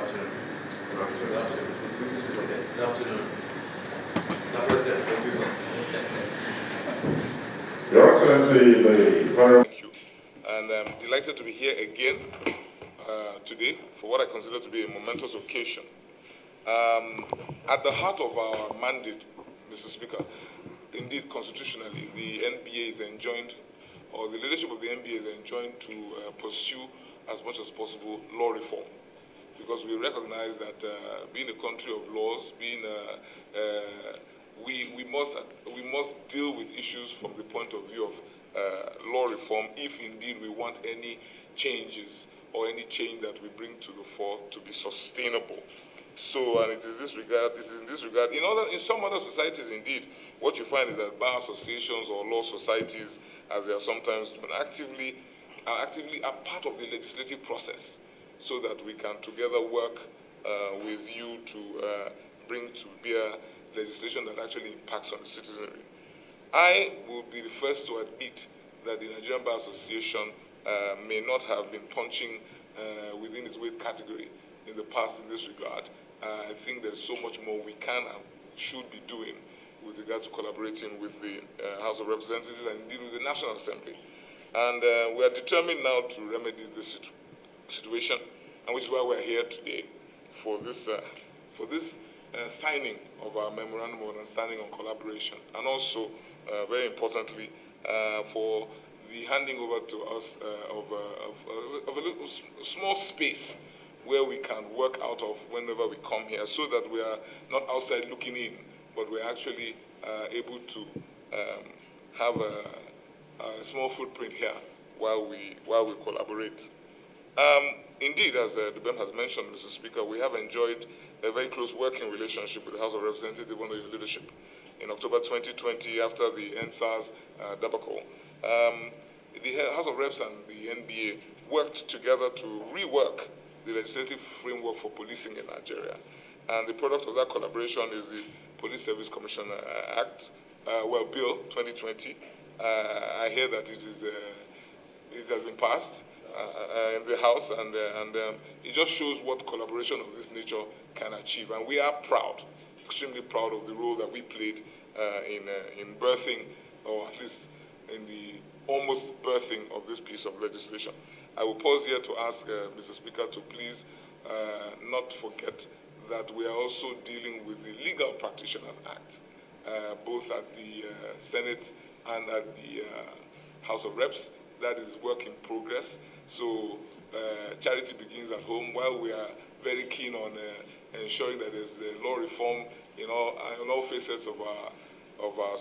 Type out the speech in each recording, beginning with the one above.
afternoon. Good afternoon. Good afternoon. Good afternoon. Thank you, sir. Your Excellency, the panel. Thank you. And I'm delighted to be here again today for what I consider to be a momentous occasion. At the heart of our mandate, Mr. Speaker, indeed constitutionally, the NBA is enjoined, or the leadership of the NBA is enjoined to pursue as much as possible law reform. Because we recognize that being a country of laws, we must deal with issues from the point of view of law reform if indeed we want any changes or any change that we bring to the fore to be sustainable. So, and it is in this regard, in some other societies indeed, what you find is that bar associations or law societies, as they are sometimes known, are actively a part of the legislative process, so that we can together work with you to bring to bear legislation that actually impacts on the citizenry. I will be the first to admit that the Nigerian Bar Association may not have been punching within its weight category in the past in this regard. I think there's so much more we can and should be doing with regard to collaborating with the House of Representatives and indeed with the National Assembly. And we are determined now to remedy this situation, and which is why we're here today for this signing of our Memorandum of Understanding on Collaboration, and also, very importantly, for the handing over to us of a little small space where we can work out of whenever we come here, so that we are not outside looking in, but we're actually able to have a small footprint here while we collaborate. Indeed, as Dubem has mentioned, Mr. Speaker, we have enjoyed a very close working relationship with the House of Representatives under your leadership. In October 2020, after the NSAS debacle, the House of Reps and the NBA worked together to rework the legislative framework for policing in Nigeria. And the product of that collaboration is the Police Service Commission Act, Bill 2020. I hear that it has been passed in the House, and it just shows what collaboration of this nature can achieve. And we are proud, extremely proud of the role that we played in birthing, or at least in the almost birthing of this piece of legislation. I will pause here to ask Mr. Speaker to please not forget that we are also dealing with the Legal Practitioners Act, both at the Senate and at the House of Reps. That is work in progress. So charity begins at home. While we are very keen on ensuring that there's law reform in all facets of our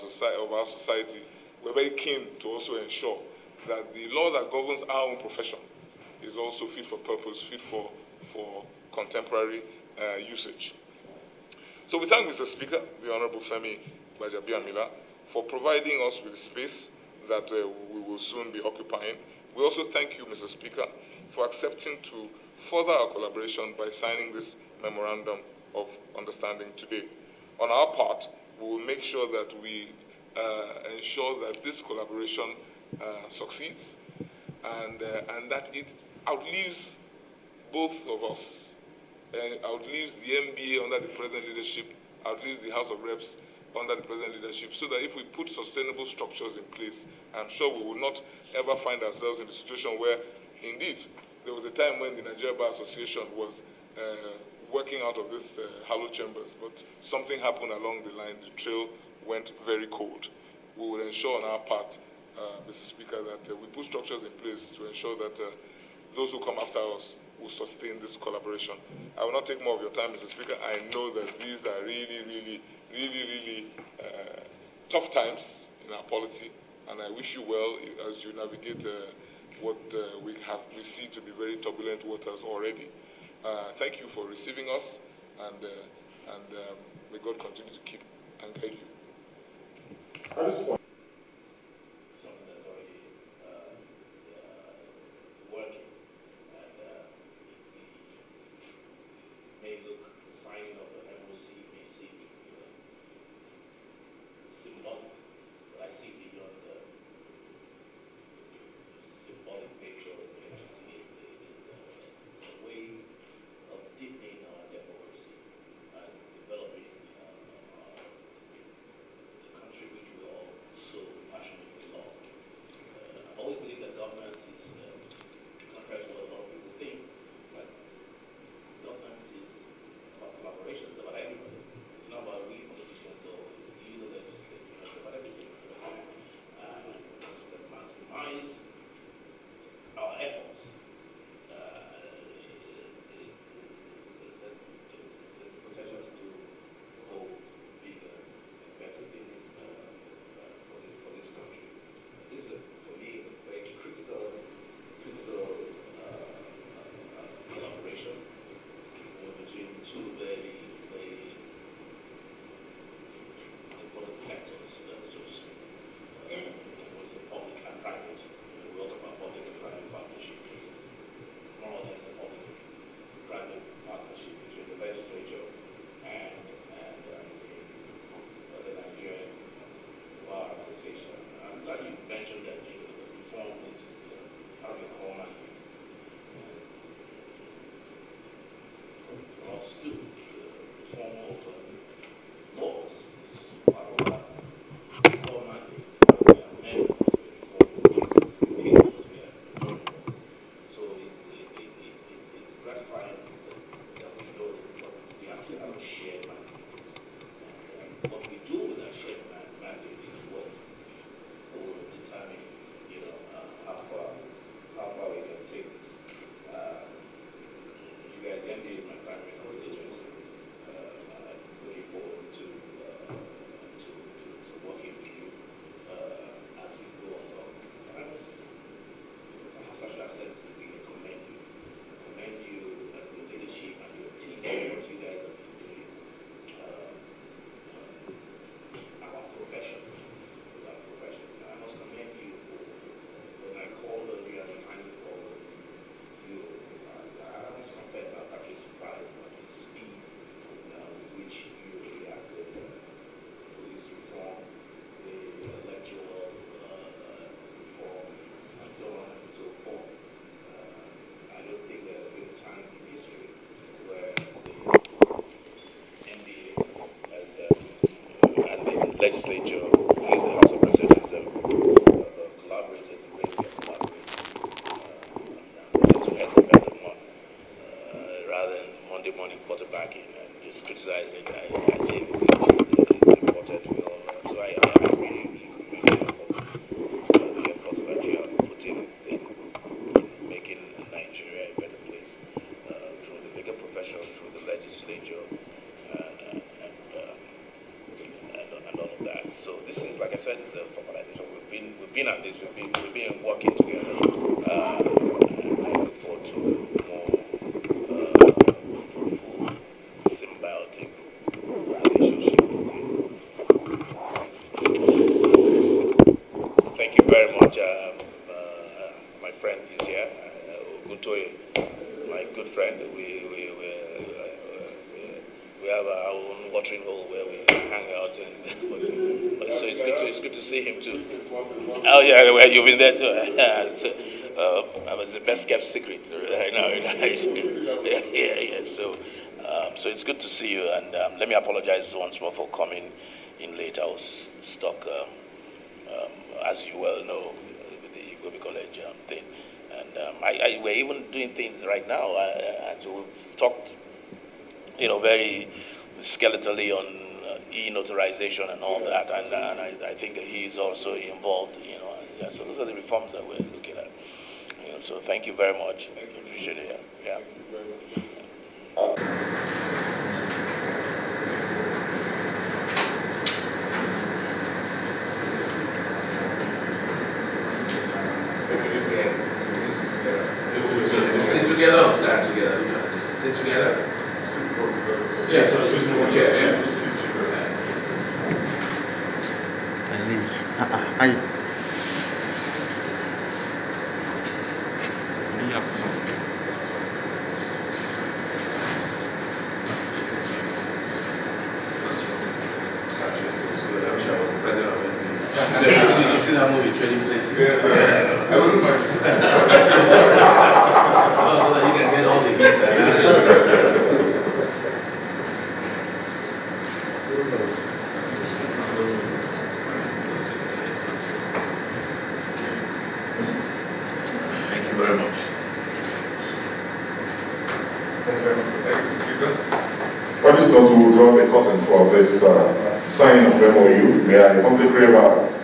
society, we're very keen to also ensure that the law that governs our own profession is also fit for purpose, fit for contemporary usage. So we thank Mr. Speaker, the Honorable Femi Gbajabiamila, for providing us with space that we will soon be occupying. We also thank you, Mr. Speaker, for accepting to further our collaboration by signing this Memorandum of Understanding today. On our part, we will make sure that we ensure that this collaboration succeeds, and that it outlives both of us, outlives the NBA under the present leadership, outlives the House of Reps under the present leadership, so that if we put sustainable structures in place, I'm sure we will not ever find ourselves in a situation where, indeed, there was a time when the Nigerian Bar Association was working out of this hollow chambers, but something happened along the line. The trail went very cold. We will ensure on our part, Mr. Speaker, that we put structures in place to ensure that those who come after us will sustain this collaboration. I will not take more of your time, Mr. Speaker. I know that these are really tough times in our polity, and I wish you well as you navigate what we see to be very turbulent waters already. Thank you for receiving us, and may God continue to keep and guide you. At this point, something that's already working, and it may look, the signing of the MOC may seem symbolic, but I see beyond the symbolic nature of the MOC. It is a way of deepening morning quarterbacking and just criticizing. I think it's important. We all so I really the efforts that you have put in making Nigeria a better place through the legal profession, through the legislature, and all of that. So this is, like I said, it's a formalization. We've been at this. We've been working together. I look forward to more fruitful, symbiotic relationship with you. Thank you very much. My friend is here, Gutoye, my good friend. We have our own watering hole where we hang out, and so it's good to see him too. Oh yeah, well, you've been there too. It's the best kept secret. I know. Yeah. So it's good to see you, and let me apologize once more for coming in late. I was stuck, as you well know, with the Gobi College thing, and we're even doing things right now, and so we've talked, very skeletally on e-notarization and all that, and I think he's also involved, so those are the reforms that we're looking at. So thank you very much. I appreciate it. Yeah. Thank you very much. Sit together or stand together? Sit together. Yeah, so chair. I'm sure I was the president of it. You've seen that movie, Trading Places? Yes, I wouldn't mind to see that. So that you can get all the heat. Thank you very much. Thank you very much. Thanks, Speaker. On this note, we will draw the curtain for this signing of MOU. May I humbly crave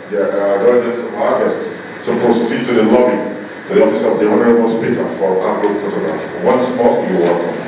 the urgence of our guests to proceed to the lobby to the office of the Honorable Speaker for our group photograph. Once more, you're welcome.